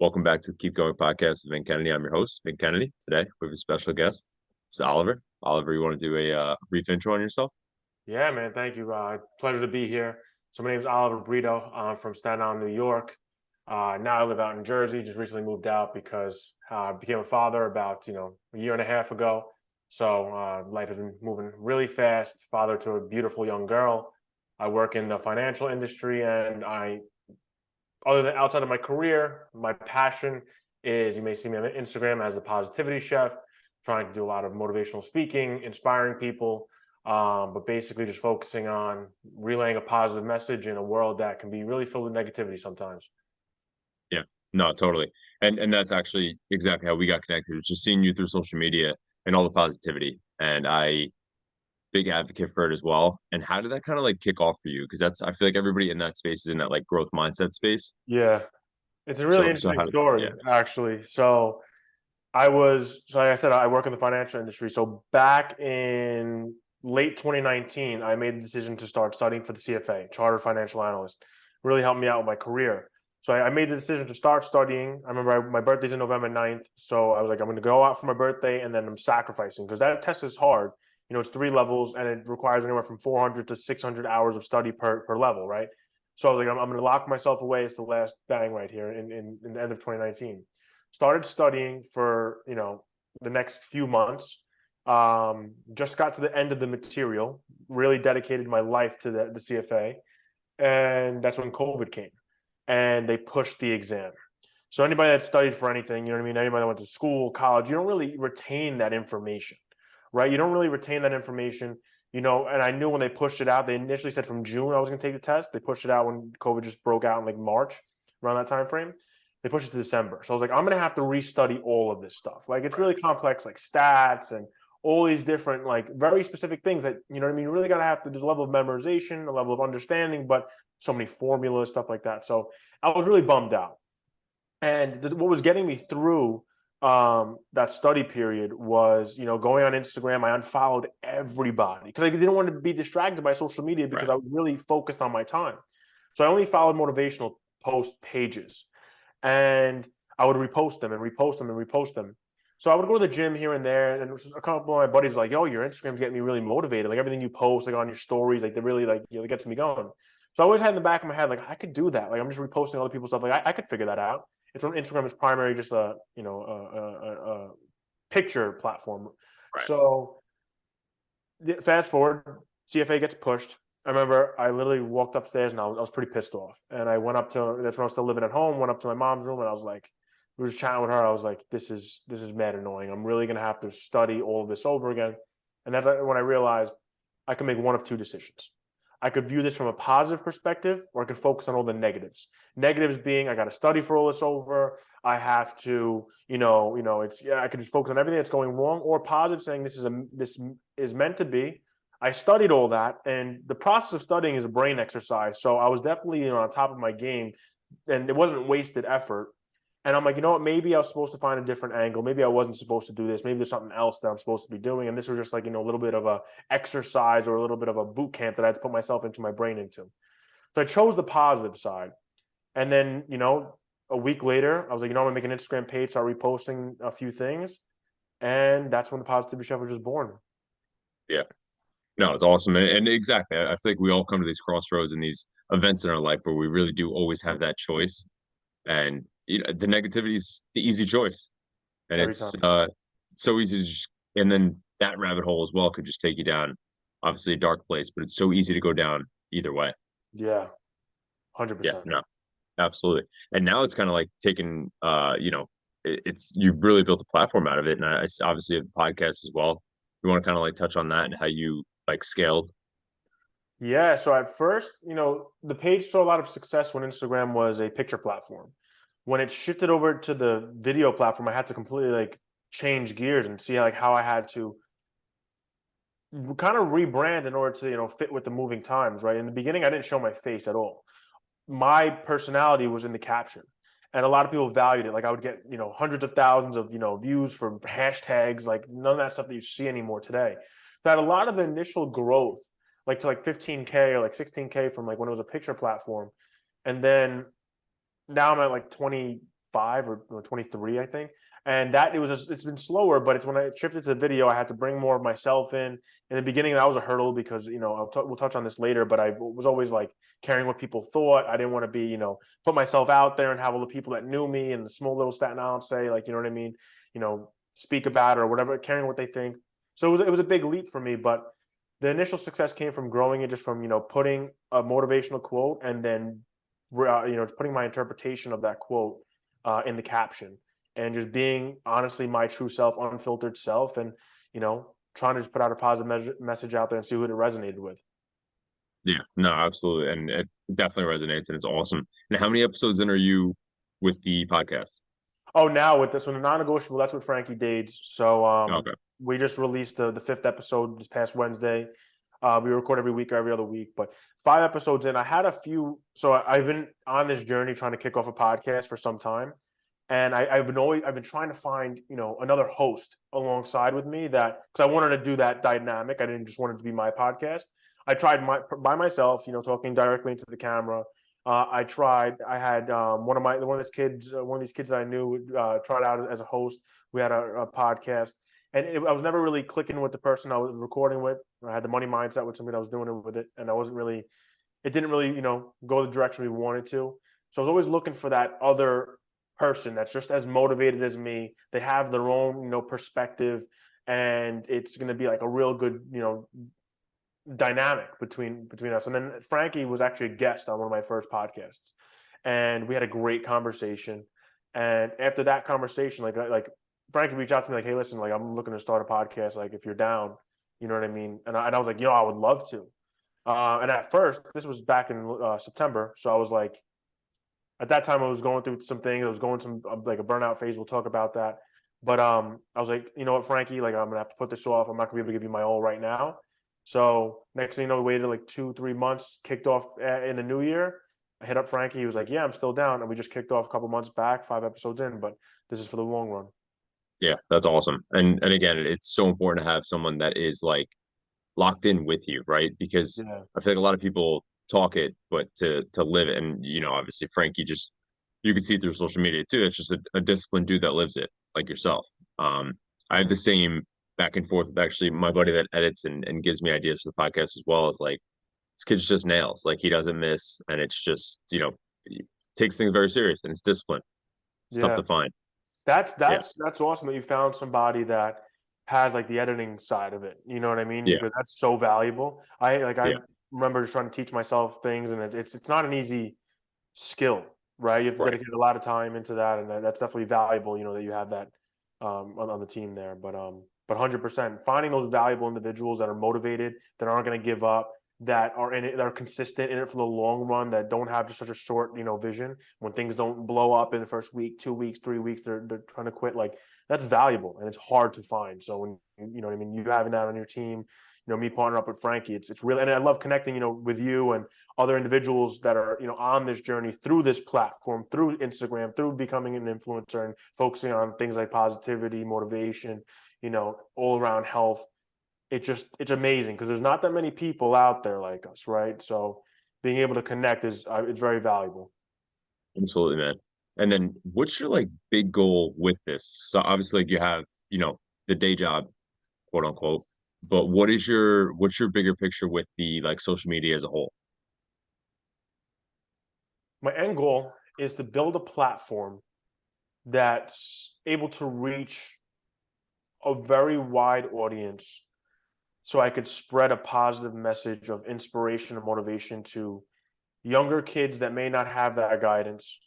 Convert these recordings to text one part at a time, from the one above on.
Welcome back to the Keep Going podcast with Vin Kennedy. I'm your host, Vin Kennedy. Today we have a special guest. It's Oliver. Oliver, you want to do a brief intro on yourself? Yeah, man. Thank you. Pleasure to be here. So my name is Oliver Brito. I'm from Staten Island, New York. Now I live out in Jersey. Just recently moved out because I became a father about a year and a half ago. So life has been moving really fast. Father to a beautiful young girl. I work in the financial industry, and other than outside of my career, my passion is you may see me on Instagram as the positivity chef, trying to do a lot of motivational speaking, inspiring people, but basically just focusing on relaying a positive message in a world that can be really filled with negativity sometimes. Yeah, no, totally. And that's actually exactly how we got connected. It's just seeing you through social media and all the positivity. And I big advocate for it as well. And how did that kind of like kick off for you? Because that's I feel like everybody in that space is in that like growth mindset space. Yeah, it's a really So interesting how did story, yeah, actually. So like I said, I work in the financial industry. So back in late 2019, I made the decision to start studying for the CFA, Chartered Financial Analyst. Really helped me out with my career. So I made the decision to start studying. I remember my birthday's in November 9th. So I was like, I'm going to go out for my birthday and then I'm sacrificing because that test is hard. It's 3 levels and it requires anywhere from 400 to 600 hours of study per level, right? So I was like, I'm going to lock myself away. It's the last bang right here in the end of 2019. Started studying for the next few months. Just got to the end of the material, really dedicated my life to the CFA, and that's when COVID came and they pushed the exam. So anybody that studied for anything, you know what I mean, anybody that went to school, college, you don't really retain that information, right? You don't really retain that information. And I knew when they pushed it out, they initially said from June I was going to take the test. They pushed it out when COVID just broke out in like March, around that time frame. They pushed it to December. So I was like, I'm going to have to restudy all of this stuff. Like it's really complex, like stats and all these different, like very specific things that, you know what I mean? You really got to have to, there's a level of memorization, a level of understanding, but so many formulas, stuff like that. So I was really bummed out. And what was getting me through that study period was, going on Instagram. I unfollowed everybody because I didn't want to be distracted by social media because right. I was really focused on my time. So I only followed motivational post pages, and I would repost them and repost them and repost them. So I would go to the gym here and there, and a couple of my buddies were like, "Yo, your Instagram's getting me really motivated. Like everything you post, like on your stories, like they really like it gets me going." So I always had in the back of my head, like I could do that. Like I'm just reposting other people's stuff. Like I could figure that out. It's when Instagram is primary, just a picture platform. Right. So fast forward, CFA gets pushed. I remember I literally walked upstairs and I was pretty pissed off. And I went up to that's when I was still living at home. Went up to my mom's room and I was like, we were just chatting with her. I was like, this is mad annoying. I'm really gonna have to study all of this over again. And that's when I realized I could make one of two decisions. I could view this from a positive perspective, or I could focus on all the negatives. Negatives being I got to study for all this over. I have to, it's yeah. I could just focus on everything that's going wrong, or positive, saying this is meant to be. I studied all that, and the process of studying is a brain exercise. So I was definitely on top of my game, and it wasn't wasted effort. And I'm like, you know what? Maybe I was supposed to find a different angle. Maybe I wasn't supposed to do this. Maybe there's something else that I'm supposed to be doing. And this was just like, a little bit of a exercise or a little bit of a boot camp that I had to put myself into my brain into. So I chose the positive side. And then, a week later, I was like, I'm gonna make an Instagram page, start reposting a few things. And that's when the Positivity Chef was just born. Yeah. No, it's awesome. And exactly. I feel like we all come to these crossroads and these events in our life where we really do always have that choice. And the negativity is the easy choice. And Every it's time. so easy to just, and then that rabbit hole as well could just take you down obviously a dark place, but it's so easy to go down either way. Yeah, Yeah, 100%. no, absolutely. And now it's kind of like taking it's you've really built a platform out of it. And obviously have a podcast as well. You want to kind of like touch on that and how you like scaled. Yeah. So at first, the page saw a lot of success when Instagram was a picture platform. When it shifted over to the video platform, I had to completely like change gears and see like how I had to kind of rebrand in order to, fit with the moving times, right? In the beginning, I didn't show my face at all. My personality was in the caption. And a lot of people valued it. Like I would get, hundreds of thousands of, views for hashtags, like none of that stuff that you see anymore today. That a lot of the initial growth, like to like 15K or like 16K from like when it was a picture platform. And then now I'm at like 25 25 or 23, I think. And that it's been slower, but it's when I shifted to video, I had to bring more of myself in. In the beginning, that was a hurdle because, we'll touch on this later, but I was always like caring what people thought. I didn't want to be, put myself out there and have all the people that knew me and the small little Staten Island say, like, you know what I mean? Speak about it or whatever, caring what they think. So it was a big leap for me, but the initial success came from growing it just from, putting a motivational quote and then, putting my interpretation of that quote in the caption and just being honestly my true self, unfiltered self, and, trying to just put out a positive message out there and see who it resonated with. Yeah, no, absolutely. And it definitely resonates and it's awesome. And how many episodes in are you with the podcast? Oh, now with this one, the non-negotiable, that's with Frankie Dades. So Okay. we just released the fifth episode this past Wednesday. We record every week or every other week, but 5 episodes in, I had a few. So I've been on this journey trying to kick off a podcast for some time, and I've been trying to find another host alongside with me that because I wanted to do that dynamic. I didn't just want it to be my podcast. I tried by myself, talking directly into the camera. I had one of these kids that I knew tried out as a host. We had a podcast, and I was never really clicking with the person I was recording with. I had the money mindset with somebody that was doing it with it, and it didn't really, go the direction we wanted to. So I was always looking for that other person that's just as motivated as me. They have their own, perspective, and it's going to be like a real good, dynamic between us. And then Frankie was actually a guest on one of my first podcasts, and we had a great conversation. And after that conversation, like Frankie reached out to me like, "Hey, listen, like I'm looking to start a podcast. Like if you're down, you know what I mean?" And I was like, I would love to. And at first, this was back in September, so I was like, at that time, I was going through some things. I was going some like a burnout phase. We'll talk about that. But I was like, you know what, Frankie, like I'm gonna have to put this off. I'm not gonna be able to give you my all right now. So next thing you know, we waited like 2-3 months, kicked off in the new year. I hit up Frankie. He was like, "Yeah, I'm still down," and we just kicked off a couple months back, 5 episodes in. But this is for the long run. Yeah, that's awesome. And again, it's so important to have someone that is like locked in with you, right? Because Yeah, I feel like a lot of people talk it, but to live it, and obviously Frankie just you can see through social media too. It's just a disciplined dude that lives it, like yourself. I have the same back and forth with actually my buddy that edits and gives me ideas for the podcast as well as like this kid's just nails. Like he doesn't miss, and it's just he takes things very serious and it's discipline. It's tough yeah. to find. That's Yeah, that's that's awesome that you found somebody that has like the editing side of it. You know what I mean? yeah, Because that's so valuable. I yeah. remember just trying to teach myself things, and it's not an easy skill, right? You have to Right. dedicate a lot of time into that, and that's definitely valuable. That you have that on the team there. But 100% finding those valuable individuals that are motivated, that aren't going to give up, that are in it, that are consistent in it for the long run, that don't have just such a short, vision. When things don't blow up in the first week, 2 weeks, 3 weeks, they're trying to quit. Like that's valuable, and it's hard to find. So when you know what I mean, you having that on your team, me partnering up with Frankie, it's really, and I love connecting, with you and other individuals that are, on this journey through this platform, through Instagram, through becoming an influencer and focusing on things like positivity, motivation, all around health. It's amazing because there's not that many people out there like us, right? So being able to connect is it's very valuable. Absolutely, man. And then what's your like big goal with this? So obviously like you have, the day job, quote unquote, but what's your bigger picture with the like social media as a whole? My end goal is to build a platform that's able to reach a very wide audience so I could spread a positive message of inspiration and motivation to younger kids that may not have that guidance,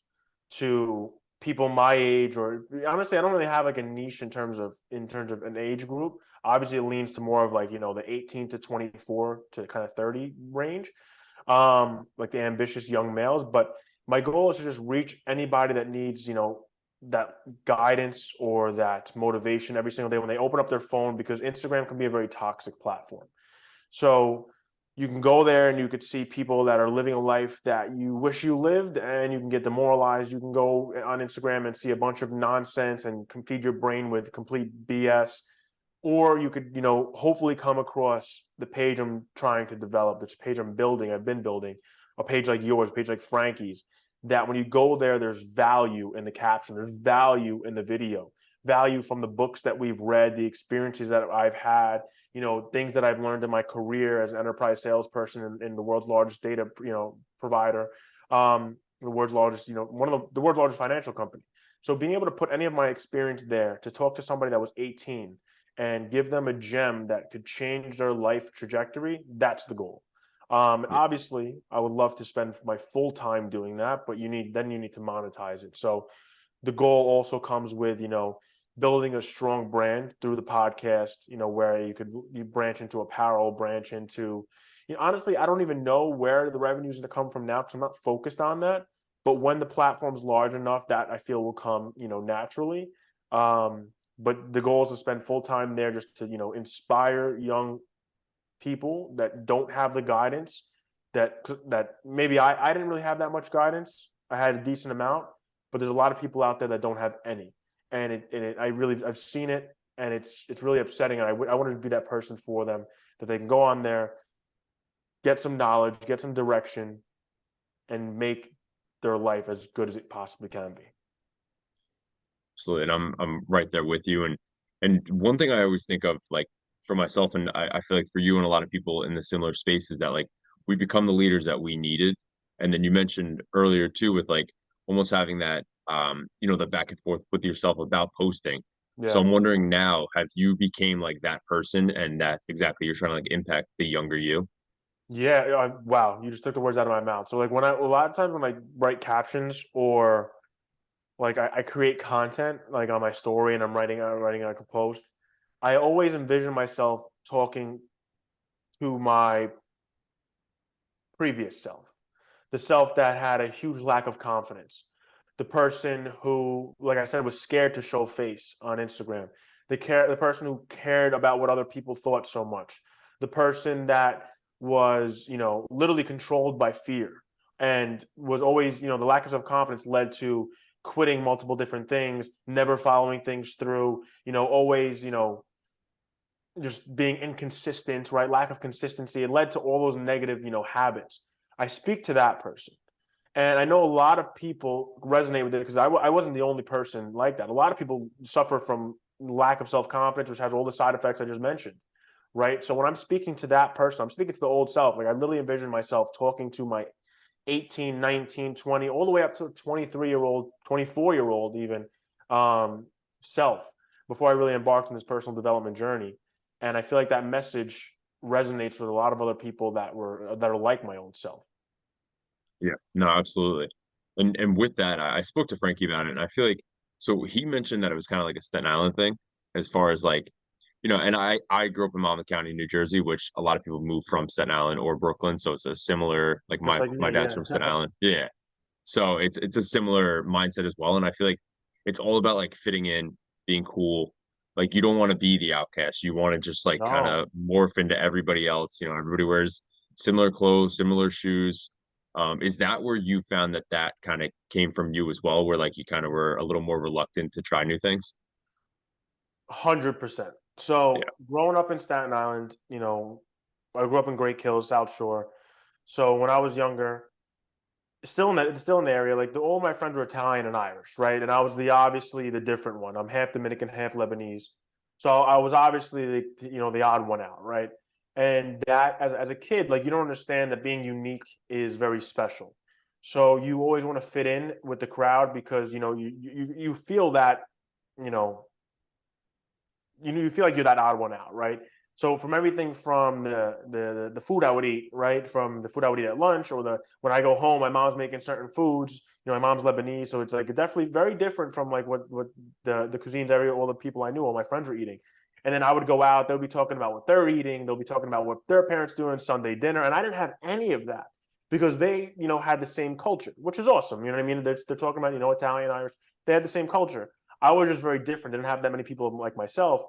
to people my age, or honestly I don't really have like a niche in terms of an age group. Obviously it leans to more of like the 18 to 24 to kind of 30 range, like the ambitious young males. But my goal is to just reach anybody that needs that guidance or that motivation every single day when they open up their phone, because Instagram can be a very toxic platform. So you can go there and you could see people that are living a life that you wish you lived, and you can get demoralized. You can go on Instagram and see a bunch of nonsense and feed your brain with complete BS. Or you could, hopefully come across the page I'm trying to develop, this page I've been building, a page like yours, a page like Frankie's, that when you go there, there's value in the caption, there's value in the video, value from the books that we've read, the experiences that I've had, things that I've learned in my career as an enterprise salesperson in the world's largest data, provider, the world's largest, one of the world's largest financial company. So being able to put any of my experience there to talk to somebody that was 18 and give them a gem that could change their life trajectory, that's the goal. Obviously, I would love to spend my full time doing that, but you need to monetize it. So the goal also comes with, building a strong brand through the podcast, where you branch into apparel, branch into, honestly, I don't even know where the revenue is going to come from now because I'm not focused on that. But when the platform's large enough, that I feel will come, naturally. But the goal is to spend full time there just to, inspire young people that don't have the guidance that maybe I didn't really have that much guidance. I had a decent amount, but there's a lot of people out there that don't have any. And I've seen it, and it's really upsetting. And I wanted to be that person for them, that they can go on there, get some knowledge, get some direction, and make their life as good as it possibly can be. Absolutely. And I'm right there with you. And one thing I always think of, like, for myself, and I feel like for you and a lot of people in the similar space, is that like we become the leaders that we needed. And then you mentioned earlier too, with like almost having that the back and forth with yourself about posting. So Yeah. I'm wondering now, have you became like that person, and that's exactly you're trying to like impact the younger you? Yeah. Wow. You just took the words out of my mouth. So like a lot of times when I write captions or like I create content like on my story and I'm writing like a post, I always envision myself talking to my previous self, the self that had a huge lack of confidence, the person who, like I said, was scared to show face on Instagram, the person who cared about what other people thought so much, the person that was, literally controlled by fear and was always, the lack of self-confidence led to quitting multiple different things, never following things through, always, just being inconsistent, right? Lack of consistency. It led to all those negative, habits. I speak to that person. And I know a lot of people resonate with it because I wasn't the only person like that. A lot of people suffer from lack of self-confidence, which has all the side effects I just mentioned, right? So when I'm speaking to that person, I'm speaking to the old self. Like I literally envision myself talking to my 18, 19, 20, all the way up to 23-year-old, 24-year-old even self before I really embarked on this personal development journey. And I feel like that message resonates with a lot of other people that are like my own self. Yeah, no, absolutely. And with that, I spoke to Frankie about it, and I feel like so he mentioned that it was kind of like a Staten Island thing, as far as like, and I grew up in Monmouth County, New Jersey, which a lot of people move from Staten Island or Brooklyn, so it's a similar like Just like my me, dad's yeah. from Staten Island. Yeah. So it's a similar mindset as well. And I feel like it's all about like fitting in, being cool. Like you don't want to be the outcast. You want to just like kind No, of morph into everybody else. Everybody wears similar clothes, similar shoes. Is that where you found that kind of came from you as well, where like you kind of were a little more reluctant to try new things? 100%. Yeah. So growing up in Staten Island, I grew up in Great Kills, South Shore. So when I was younger, still in the area, like all my friends were Italian and Irish, right? And I was obviously the different one. I'm half Dominican, half Lebanese. So I was obviously the odd one out, right? And that as a kid, like you don't understand that being unique is very special. So you always want to fit in with the crowd because you feel that, you know, you feel like you're that odd one out, right? So from everything from the food I would eat, right? From the food I would eat at lunch, or when I go home, my mom's making certain foods. My mom's Lebanese, so it's like definitely very different from like what the cuisines all the people I knew, all my friends were eating. And then I would go out, they'll be talking about what they're eating, they'll be talking about what their parents doing Sunday dinner, and I didn't have any of that because they had the same culture, which is awesome. You know what I mean? They're talking about Italian, Irish, they had the same culture. I was just very different, didn't have that many people like myself.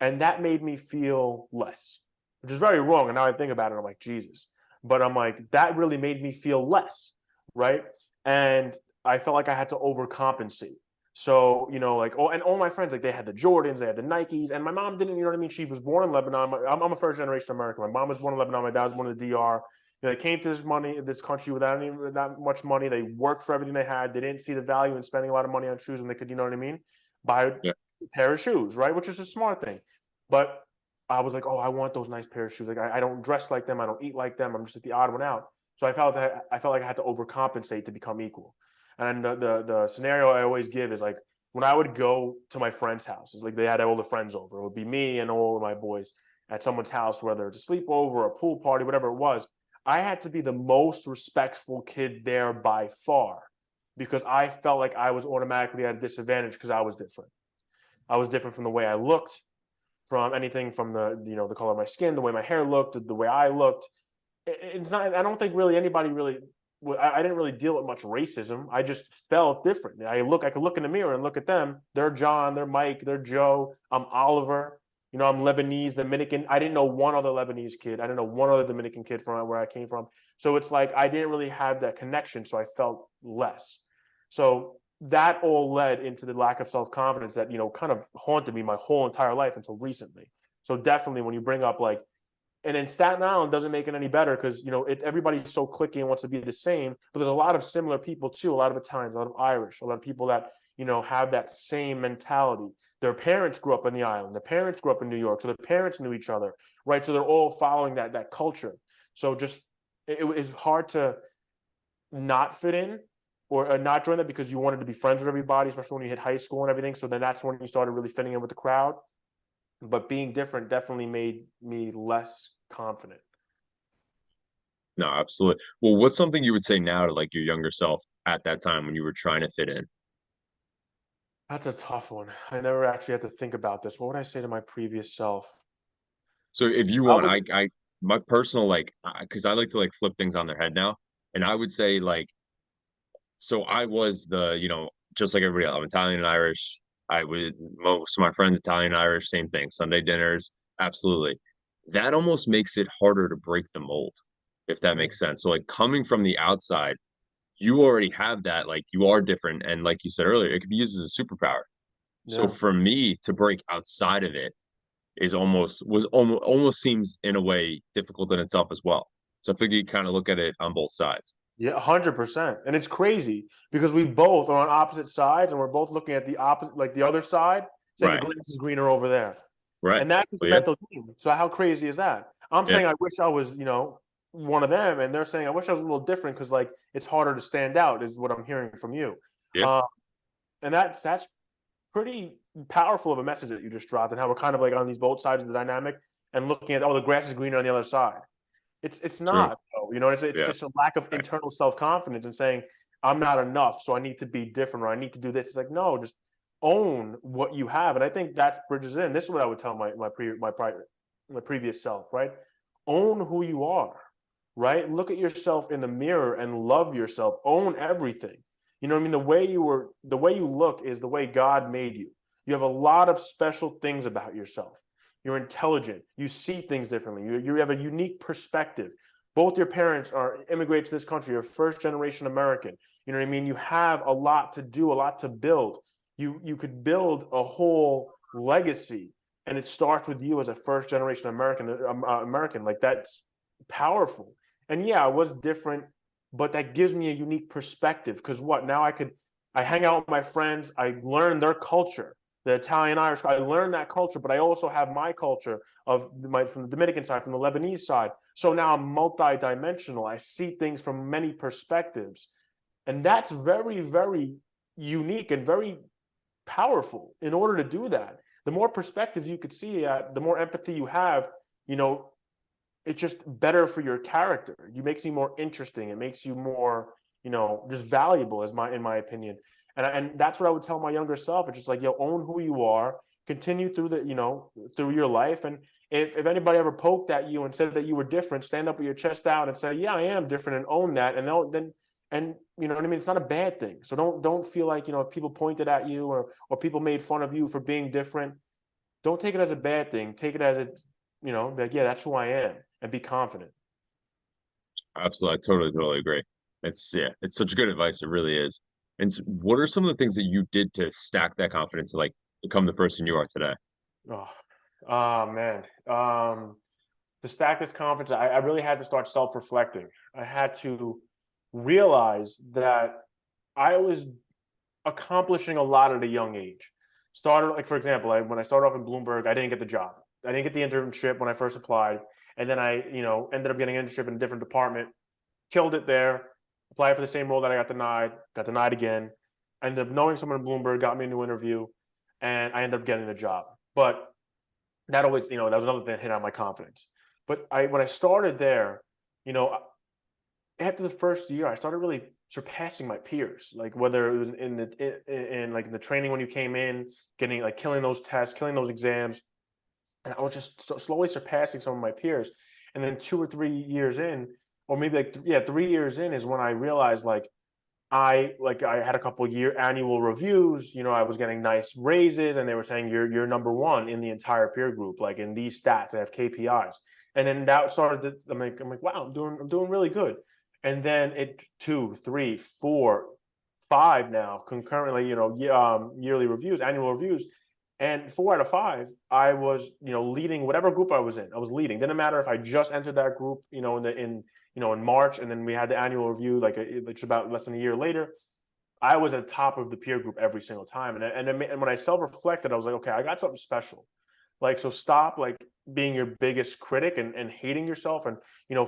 And that made me feel less, which is very wrong. And now I think about it, I'm like, Jesus. But I'm like, that really made me feel less, right? And I felt like I had to overcompensate. So, like, and all my friends, like, they had the Jordans, they had the Nikes, and my mom didn't, you know what I mean? She was born in Lebanon. I'm a first generation American. My mom was born in Lebanon. My dad was born in the DR. They came to this country without any that much money. They worked for everything they had. They didn't see the value in spending a lot of money on shoes when they could, you know what I mean? Buy a Yeah. pair of shoes, right? Which is a smart thing. But I was like, oh, I want those nice pair of shoes. Like I don't dress like them. I don't eat like them. I'm just like the odd one out. So I felt like I had to overcompensate to become equal. And the scenario I always give is like when I would go to my friends' houses, like they had all the friends over. It would be me and all of my boys at someone's house, whether it's a sleepover or a pool party, whatever it was. I had to be the most respectful kid there by far because I felt like I was automatically at a disadvantage because I was different. I was different from the way I looked, from anything from the color of my skin, the way my hair looked, the way I looked. It's not. I don't think really anybody really. I didn't really deal with much racism. I just felt different. I could look in the mirror and look at them. They're John. They're Mike. They're Joe. I'm Oliver. I'm Lebanese, Dominican. I didn't know one other Lebanese kid. I didn't know one other Dominican kid from where I came from. So it's like I didn't really have that connection. So I felt less. So that all led into the lack of self-confidence that, kind of haunted me my whole entire life until recently. So definitely when you bring up like, and then Staten Island doesn't make it any better because, everybody's so cliquey and wants to be the same, but there's a lot of similar people too, a lot of Italians, a lot of Irish, a lot of people that, have that same mentality. Their parents grew up on the island. Their parents grew up in New York. So their parents knew each other, right? So they're all following that culture. So just, it is hard to not fit in or not join that because you wanted to be friends with everybody, especially when you hit high school and everything. So then that's when you started really fitting in with the crowd. But being different definitely made me less confident. No, absolutely. Well, what's something you would say now to like your younger self at that time when you were trying to fit in? That's a tough one. I never actually had to think about this. What would I say to my previous self? So if you I want, would, my personal like, because I like to like flip things on their head now, and I would say like, so I was just like everybody else. I'm Italian and Irish. I would most of my friends Italian and Irish, same thing. Sunday dinners, absolutely. That almost makes it harder to break the mold, if that makes sense. So like coming from the outside, you already have that, like you are different. And like you said earlier, it could be used as a superpower. So yeah. for me to break outside of it almost seems in a way difficult in itself as well. So I figure you kind of look at it on both sides. Yeah, 100%. And it's crazy because we both are on opposite sides and we're both looking at the opposite, like the other side, saying the Right. grass is greener over there. Right. And that's just a Well, yeah. mental game. So how crazy is that? I'm Yeah. saying I wish I was, one of them, and they're saying I wish I was a little different because like it's harder to stand out, is what I'm hearing from you. Yeah. Um, and that's pretty powerful of a message that you just dropped, and how we're kind of like on these both sides of the dynamic and looking at, oh, the grass is greener on the other side. It's True. not though, it's Yeah. just a lack of Right. internal self-confidence and saying I'm not enough, so I need to be different or I need to do this. It's like, no, just own what you have. And I think that bridges in. This is what I would tell my previous self, right? Own who you are, right? Look at yourself in the mirror and love yourself. Own everything. You know what I mean? The way you look is the way God made you. You have a lot of special things about yourself. You're intelligent. You see things differently. You have a unique perspective. Both your parents are immigrated to this country. You're first generation American. You know what I mean? You have a lot to do, a lot to build. You could build a whole legacy, and it starts with you as a first generation American. Like that's powerful. And yeah, I was different, but that gives me a unique perspective because what now I hang out with my friends. I learn their culture, the Italian Irish. I learned that culture, but I also have my culture from the Dominican side, from the Lebanese side. So now I'm multi-dimensional. I see things from many perspectives, and that's very, very unique and very powerful. In order to do that, the more perspectives you could see, the more empathy you have. You know, it's just better for your character. It makes you more interesting. It makes you more, just valuable, in my opinion. And that's what I would tell my younger self. It's just like, own who you are, continue through through your life. And if anybody ever poked at you and said that you were different, stand up with your chest out and say, yeah, I am different, and own that. And you know what I mean? It's not a bad thing. So don't feel like, if people pointed at you or people made fun of you for being different, don't take it as a bad thing. Take it as like, yeah, that's who I am, and be confident. Absolutely. I totally agree. It's such good advice. It really is. And what are some of the things that you did to stack that confidence to like become the person you are today? Oh, oh man. to stack this confidence, I really had to start self-reflecting. I had to realize that I was accomplishing a lot at a young age. Started like, for example, when I started off in Bloomberg, I didn't get the job. I didn't get the internship when I first applied, and then I, ended up getting an internship in a different department, killed it there, applied for the same role that I got denied again. I ended up knowing someone in Bloomberg, got me a new interview, and I ended up getting the job. But that always, that was another thing that hit on my confidence. But when I started there, you know, after the first year, I started really surpassing my peers. Like whether it was in the training when you came in, getting like killing those tests, killing those exams, and I was just slowly surpassing some of my peers. And then 2 or 3 years in, or maybe 3 years in, is when I realized I had a couple year annual reviews. I was getting nice raises, and they were saying you're number one in the entire peer group, like in these stats. They have KPIs, and then that started to, I'm like, wow, I'm doing really good. And then it 2, 3, 4, 5 now concurrently, yearly reviews, annual reviews, and 4 out of 5, I was, leading whatever group I was in. I was leading. Didn't matter if I just entered that group, in March, and then we had the annual review, it's about less than a year later. I was at the top of the peer group every single time. And when I self-reflected, I was like, okay, I got something special. Like, so stop like being your biggest critic and hating yourself, and,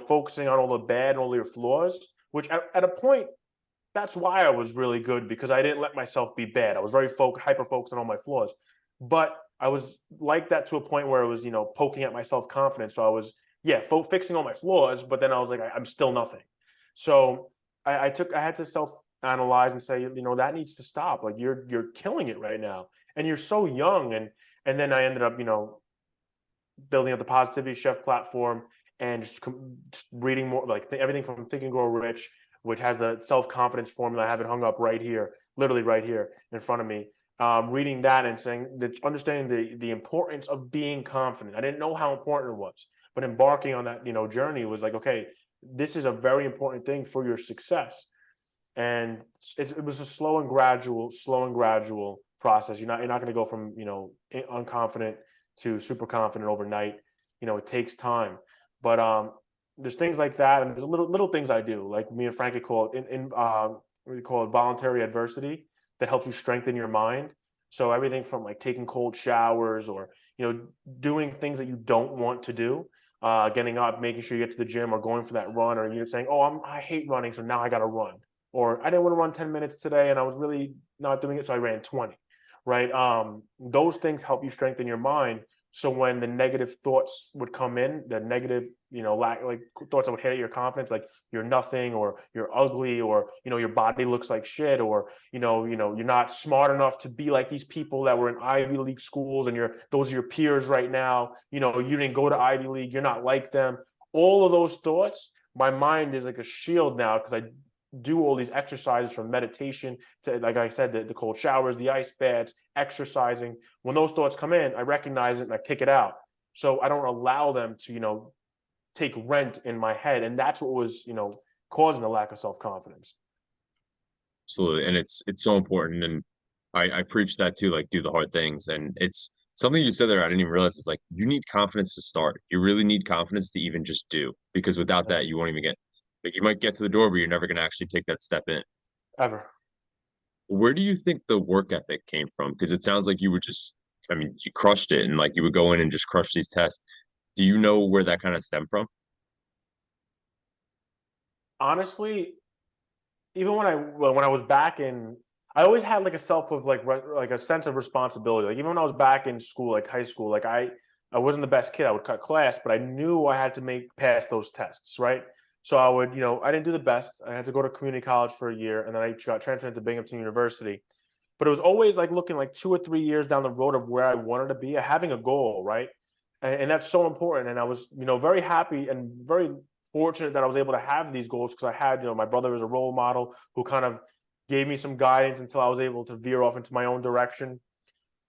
focusing on all the bad and all your flaws, which at a point, that's why I was really good, because I didn't let myself be bad. I was very hyper focused on all my flaws, but I was like that to a point where it was, poking at my self-confidence. So I was, fixing all my flaws, but then I was like, I'm still nothing. So I had to self-analyze and say, that needs to stop. Like you're killing it right now, and you're so young. And then I ended up, building up the Positivity Chef platform, and just reading more, like everything from Think and Grow Rich, which has the self-confidence formula. I have it hung up right here, literally right here in front of me. Reading that and saying that, understanding the importance of being confident. I didn't know how important it was, but embarking on that, journey was like, okay, this is a very important thing for your success. And it was a slow and gradual process. You're not going to go from, unconfident to super confident overnight. It takes time, but there's things like that, and there's little things I do, like me and Frankie call it we call it voluntary adversity, that helps you strengthen your mind. So everything from like taking cold showers, or doing things that you don't want to do, getting up, making sure you get to the gym, or going for that run, or you're saying, oh, I hate running, so now I got to run, or I didn't want to run 10 minutes today and I was really not doing it, so I ran 20. Right? Those things help you strengthen your mind. So when the negative thoughts would come in, the negative, like thoughts that would hit your confidence, like you're nothing, or you're ugly, or your body looks like shit, or you're not smart enough to be like these people that were in Ivy League schools, and those are your peers right now. You didn't go to Ivy League, you're not like them. All of those thoughts, my mind is like a shield now, because I do all these exercises, from meditation to, like I said, the cold showers, the ice baths, exercising. When those thoughts come in, I recognize it and I kick it out. So I don't allow them to, take rent in my head. And that's what was, causing the lack of self-confidence. Absolutely. And it's so important. And I preach that too, like do the hard things. And it's something you said there, I didn't even realize, is like you need confidence to start. You really need confidence to even just do, because without that, you won't even get, like, you might get to the door, but you're never going to actually take that step in. Ever. Where do you think the work ethic came from? Because it sounds like you would just, I mean, you crushed it, and like you would go in and just crush these tests. Do you know where that kind of stemmed from? Honestly, even when I was back in, I always had like a self of like a sense of responsibility. Like even when I was back in school, like high school, like I wasn't the best kid. I would cut class, but I knew I had to pass those tests, right? So I would, I didn't do the best. I had to go to community college for a year, and then I got transferred to Binghamton University. But it was always like looking like 2 or 3 years down the road of where I wanted to be, having a goal, right? And that's so important. And I was, very happy and very fortunate that I was able to have these goals, because I had, my brother as a role model who kind of gave me some guidance until I was able to veer off into my own direction.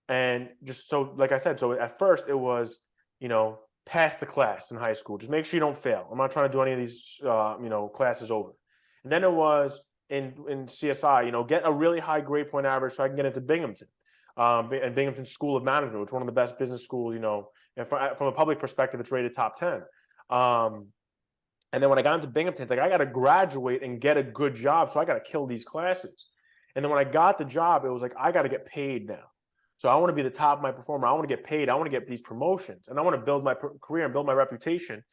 And just so, like I said, so at first it was, pass the class in high school. Just make sure you don't fail. I'm not trying to do any of these, classes over. And then it was in CSI, get a really high grade point average so I can get into Binghamton, and Binghamton School of Management, which is one of the best business schools, and from a public perspective, it's rated top 10. And then when I got into Binghamton, it's like, I got to graduate and get a good job. So I got to kill these classes. And then when I got the job, it was like, I got to get paid now. So I want to be the top of my performer. I want to get paid. I want to get these promotions, and I want to build my career and build my reputation.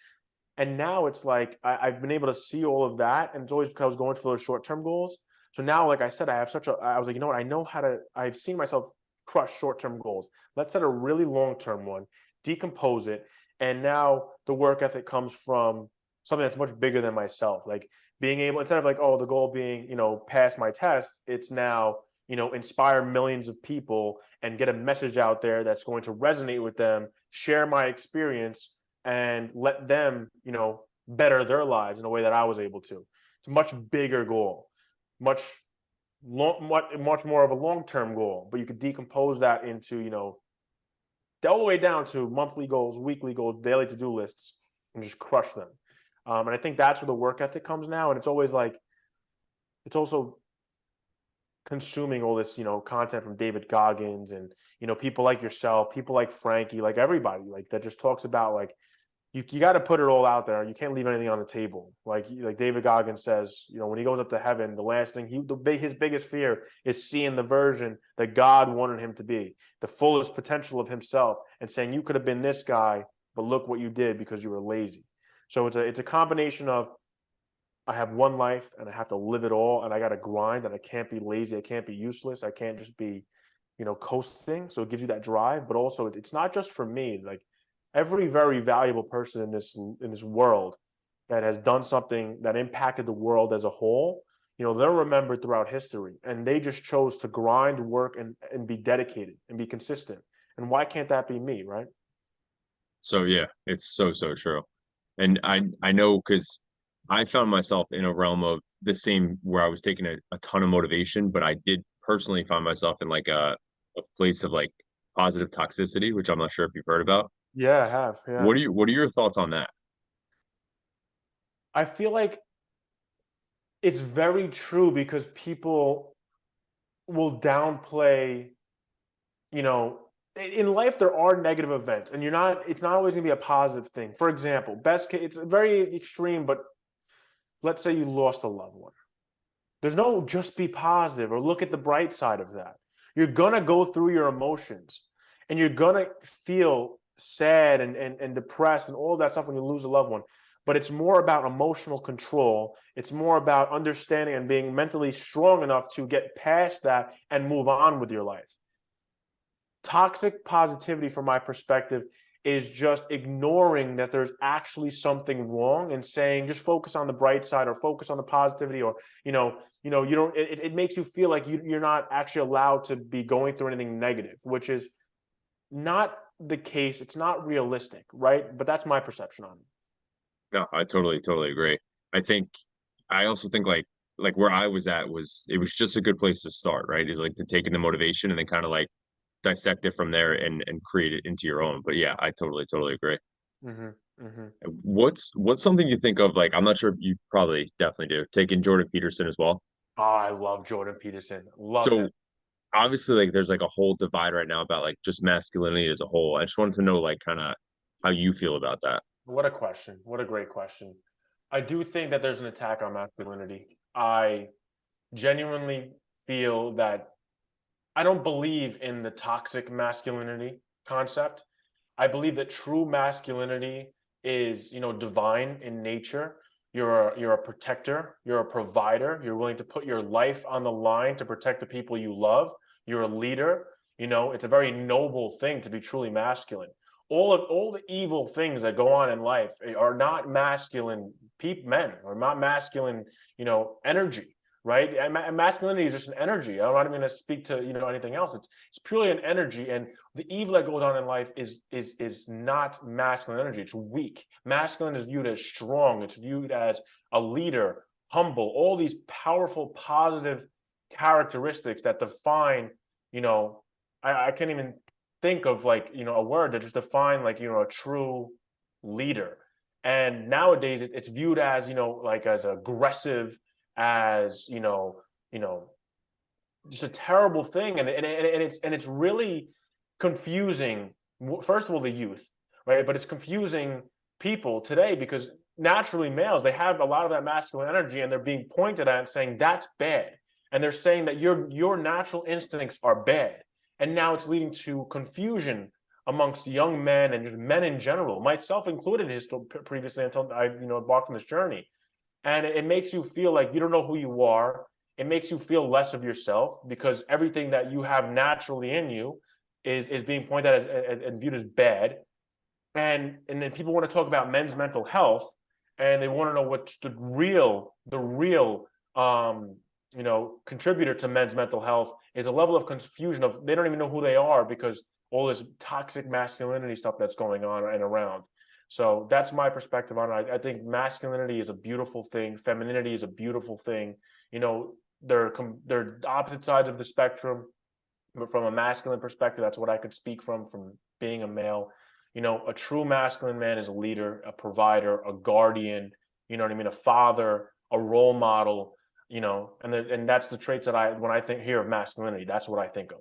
And now it's like, I've been able to see all of that. And it's always because I was going for those short-term goals. So now, like I said, I was like, you know what? I know how to, I've seen myself crush short-term goals. Let's set a really long-term one, decompose it. And now the work ethic comes from something that's much bigger than myself. Like being able, instead of like, oh, the goal being, pass my test, it's now, inspire millions of people and get a message out there that's going to resonate with them, share my experience, and let them, better their lives in a way that I was able to. It's a much bigger goal, much more of a long-term goal, but you could decompose that into, all the way down to monthly goals, weekly goals, daily to-do lists, and just crush them. And I think that's where the work ethic comes now. And it's always like, it's also consuming all this, content from David Goggins and, people like yourself, people like Frankie, like everybody, like that just talks about like, you got to put it all out there. You can't leave anything on the table. Like David Goggins says, when he goes up to heaven, the last thing his biggest fear is seeing the version that God wanted him to be, the fullest potential of himself, and saying, you could have been this guy, but look what you did because you were lazy. So it's a combination of, I have one life and I have to live it all, and I got to grind, and I can't be lazy. I can't be useless. I can't just be, coasting. So it gives you that drive, but also it's not just for me. Like every very valuable person in this world that has done something that impacted the world as a whole, they're remembered throughout history, and they just chose to grind, work, and be dedicated and be consistent. And why can't that be me, right? So yeah, it's so true. And I know because I found myself in a realm of the same where I was taking a ton of motivation, but I did personally find myself in like a place of like positive toxicity, which I'm not sure if you've heard about. Yeah, I have. Yeah. What are your thoughts on that? I feel like it's very true because people will downplay, you know, in life there are negative events, and it's not always going to be a positive thing. For example, best case, it's very extreme, but let's say you lost a loved one. There's no just be positive or look at the bright side of that. You're gonna go through your emotions, and you're gonna feel sad and depressed and all of that stuff when you lose a loved one. But it's more about emotional control. It's more about understanding and being mentally strong enough to get past that and move on with your life. Toxic positivity, from my perspective, is just ignoring that there's actually something wrong and saying just focus on the bright side or focus on the positivity, or you don't, it makes you feel like you're not actually allowed to be going through anything negative, which is not the case. It's not realistic, right? But that's my perception on it. No, I totally agree. I think I also think like where I was at was it was just a good place to start, right? Is like to take in the motivation and then kind of like dissect it from there and create it into your own. But yeah, I totally agree. Hmm. Hmm. What's something you think of, like I'm not sure if you probably definitely do, taking Jordan Peterson as well. Oh, I love Jordan Peterson. Love him. So obviously like there's like a whole divide right now about like just masculinity as a whole. I just wanted to know like kind of how you feel about that. What a question. What a great question. I do think that there's an attack on masculinity. I genuinely feel that I don't believe in the toxic masculinity concept. I believe that true masculinity is, divine in nature. You're a protector, you're a provider, you're willing to put your life on the line to protect the people you love. You're a leader. It's a very noble thing to be truly masculine. All the evil things that go on in life are not masculine men, or not masculine, energy, right? And masculinity is just an energy. I'm not even going to speak to anything else. It's purely an energy, and the evil that goes on in life is not masculine energy. It's weak. Masculine is viewed as strong. It's viewed as a leader, humble. All these powerful, positive characteristics that define. I can't even think of like a word that just define like a true leader. And nowadays it's viewed as like as aggressive, as just a terrible thing, and it's really confusing. First of all, the youth, right? But it's confusing people today, because naturally males, they have a lot of that masculine energy, and they're being pointed at and saying that's bad, and they're saying that your natural instincts are bad, and now it's leading to confusion amongst young men and just men in general, myself included, previously, until I embarked on this journey. And it makes you feel like you don't know who you are. It makes you feel less of yourself, because everything that you have naturally in you is being pointed at and viewed as bad. And then people want to talk about men's mental health, and they want to know what the real contributor to men's mental health is. A level of confusion of, they don't even know who they are, because all this toxic masculinity stuff that's going on and around. So that's my perspective on it. I think masculinity is a beautiful thing. Femininity is a beautiful thing. They're opposite sides of the spectrum, but from a masculine perspective, that's what I could speak from being a male. A true masculine man is a leader, a provider, a guardian, you know what I mean, a father, a role model, and that's the traits that when I think here of masculinity, that's what I think of.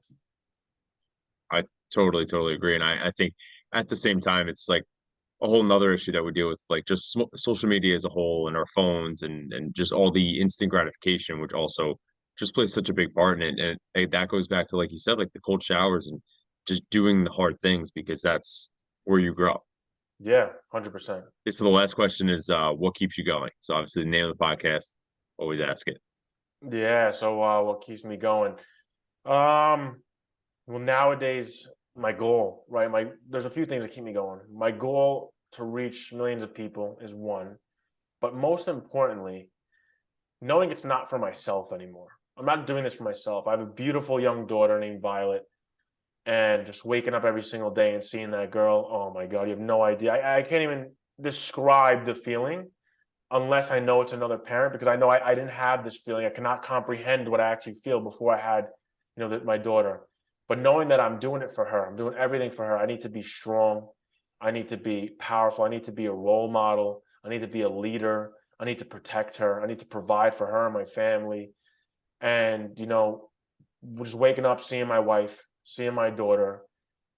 I totally agree. And I think at the same time, it's like a whole nother issue that we deal with, like just social media as a whole, and our phones, and just all the instant gratification, which also just plays such a big part in it. And that goes back to, like you said, like the cold showers and just doing the hard things, because that's where you grow. Yeah, 100%. So the last question is, what keeps you going? So obviously the name of the podcast, always ask it. Yeah. So what keeps me going? Um, well, nowadays, my goal, right? There's a few things that keep me going. My goal to reach millions of people is one, but most importantly, knowing it's not for myself anymore. I'm not doing this for myself. I have a beautiful young daughter named Violet, and just waking up every single day and seeing that girl, oh my God, you have no idea. I can't even describe the feeling unless I know it's another parent, because I know I didn't have this feeling. I cannot comprehend what I actually feel before I had, my daughter. But knowing that I'm doing it for her, I'm doing everything for her. I need to be strong. I need to be powerful. I need to be a role model. I need to be a leader. I need to protect her. I need to provide for her and my family. And, just waking up, seeing my wife, seeing my daughter,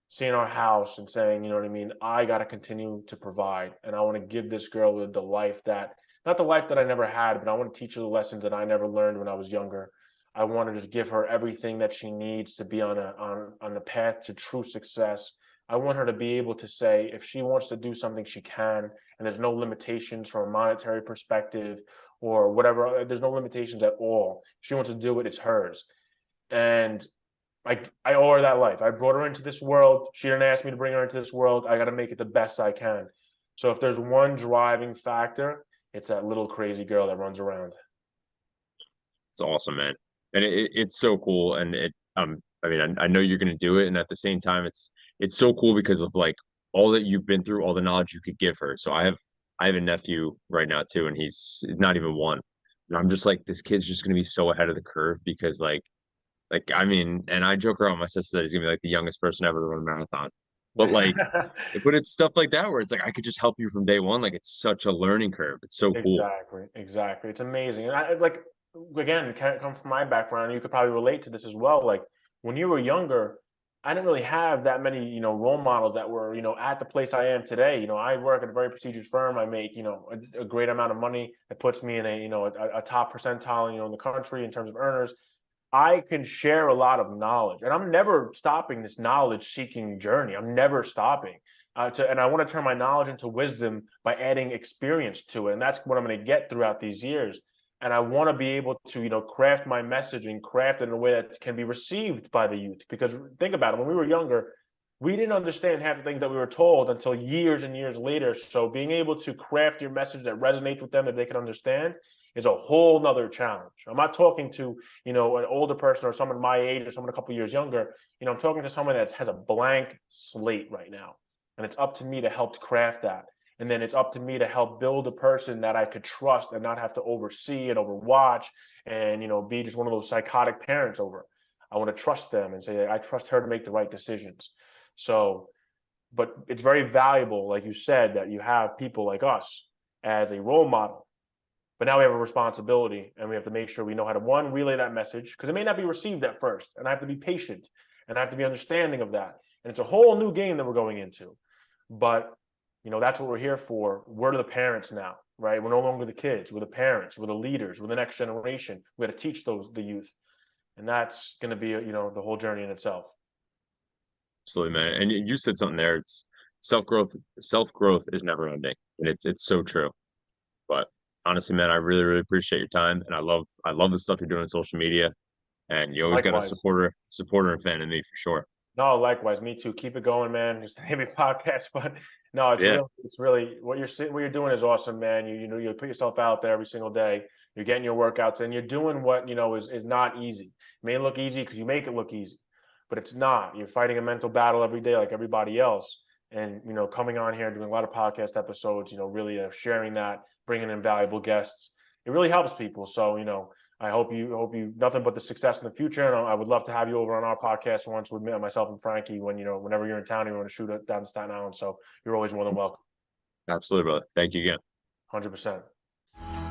seeing our house, and saying, you know what I mean, I got to continue to provide. And I want to give this girl the life that, not the life that I never had, but I want to teach her the lessons that I never learned when I was younger. I want to just give her everything that she needs to be on the path to true success. I want her to be able to say, if she wants to do something, she can, and there's no limitations from a monetary perspective or whatever. There's no limitations at all. If she wants to do it, it's hers. And I owe her that life. I brought her into this world. She didn't ask me to bring her into this world. I got to make it the best I can. So if there's one driving factor, it's that little crazy girl that runs around. It's awesome, man. And it's so cool. And I mean, I know you're gonna do it, and at the same time, it's so cool because of like all that you've been through, all the knowledge you could give her. So I have a nephew right now too, and he's not even one. And I'm just like, this kid's just gonna be so ahead of the curve, because like I mean, and I joke around with my sister that he's gonna be like the youngest person ever to run a marathon. But like, but it's stuff like that where it's like I could just help you from day one. Like it's such a learning curve. It's so cool. Exactly. It's amazing. And I like, again, can't come from my background. You could probably relate to this as well. Like when you were younger, I didn't really have that many, role models that were, at the place I am today. I work at a very prestigious firm. I make, a great amount of money. It puts me in a top percentile, in the country in terms of earners. I can share a lot of knowledge, and I'm never stopping this knowledge seeking journey. I'm never stopping. And I want to turn my knowledge into wisdom by adding experience to it. And that's what I'm going to get throughout these years. And I want to be able to, craft my message and craft it in a way that can be received by the youth. Because think about it, when we were younger, we didn't understand half the things that we were told until years and years later. So being able to craft your message that resonates with them, that they can understand, is a whole nother challenge. I'm not talking to, an older person or someone my age or someone a couple years younger. I'm talking to someone that has a blank slate right now. And it's up to me to help craft that. And then it's up to me to help build a person that I could trust and not have to oversee and overwatch and, be just one of those psychotic parents over. I want to trust them and say, I trust her to make the right decisions. So, but it's very valuable, like you said, that you have people like us as a role model. But now we have a responsibility, and we have to make sure we know how to, one, relay that message, because it may not be received at first, and I have to be patient, and I have to be understanding of that. And it's a whole new game that we're going into. But That's what we're here for. We're the parents now, right? We're no longer the kids. We're the parents. We're the leaders. We're the next generation. We got to teach the youth, and that's going to be the whole journey in itself. Absolutely, man. And you said something there. It's self-growth. Self-growth is never ending. And it's so true. But honestly, man, I really, really appreciate your time. And I love the stuff you're doing on social media. And you always got a Likewise. supporter and fan in me for sure. No, likewise, me too. Keep it going, man. Just a heavy podcast, but no, Yeah, it's really what you're doing is awesome, man. You put yourself out there every single day. You're getting your workouts, and you're doing what is not easy. It may look easy because you make it look easy, but it's not. You're fighting a mental battle every day, like everybody else. And coming on here, doing a lot of podcast episodes, really sharing that, bringing in valuable guests, it really helps people. So I hope you nothing but the success in the future. And I would love to have you over on our podcast once with myself and Frankie whenever you're in town and you want to shoot it down to Staten Island. So you're always more than welcome. absolutely, brother. Thank you again. 100%.